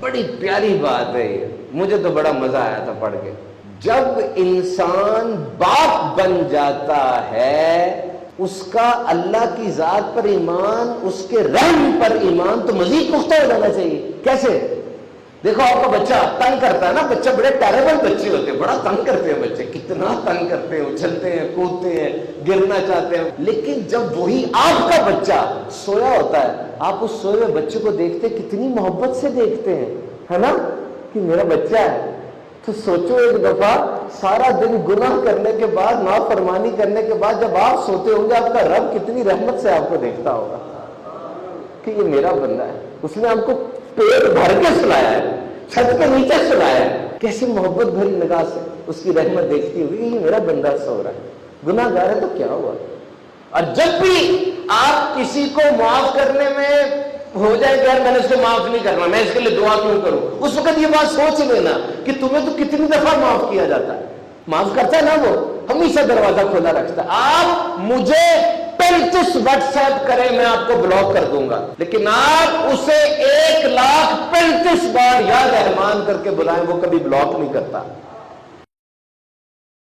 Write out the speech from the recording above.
بڑی پیاری بات ہے یہ، مجھے تو بڑا مزہ آیا تھا پڑھ کے. جب انسان باپ بن جاتا ہے اس کا اللہ کی ذات پر ایمان، اس کے رحم پر ایمان تو مزید پختہ ہو جانا چاہیے. کیسے؟ دیکھو آپ کا بچہ تنگ کرتا ہے نا، بچہ بڑے ٹیریبل بچے ہوتے ہیں، بڑا تنگ کرتے ہیں بچے، کتنا تنگ کرتے ہیں، اچھلتے ہیں، کودتے ہیں، گرنا چاہتے ہیں. لیکن جب وہی آپ کا بچہ سویا ہوتا ہے، آپ اس سوئے ہوئے بچے کو دیکھتے کتنی محبت سے دیکھتے ہیں، ہے نا، کہ میرا بچہ ہے. تو سوچو ایک دفعہ سارا دن گناہ کرنے کے بعد، نافرمانی کرنے کے بعد جب آپ سوتے ہوں گے، آپ کا رب کتنی رحمت سے آپ کو دیکھتا ہوگا کہ یہ میرا بندہ ہے، اس نے آپ کو پیٹ بھر کے سلایا ہے، چھت کے نیچے سلایا ہے، کیسی محبت بھری نگاہ سے اس کی رحمت دیکھتی ہوئی، یہ میرا بندہ سو رہا ہے، گناہ گار ہے تو کیا ہوا. اور جب بھی آپ کسی کو معاف کرنے میں ہو جائے کہ یار میں نے اس کو معاف نہیں کرنا، میں اس کے لیے دعا کیوں کروں، اس وقت یہ بات سوچ لینا کہ تمہیں تو کتنی دفعہ معاف کیا جاتا ہے. معاف کرتا ہے نا، وہ ہمیشہ دروازہ کھولا رکھتا ہے. آپ مجھے 35 واٹس ایپ کریں میں آپ کو بلاک کر دوں گا، لیکن آپ اسے 1,35,000 بار یا رحمان کر کے بلائیں، وہ کبھی بلاک نہیں کرتا.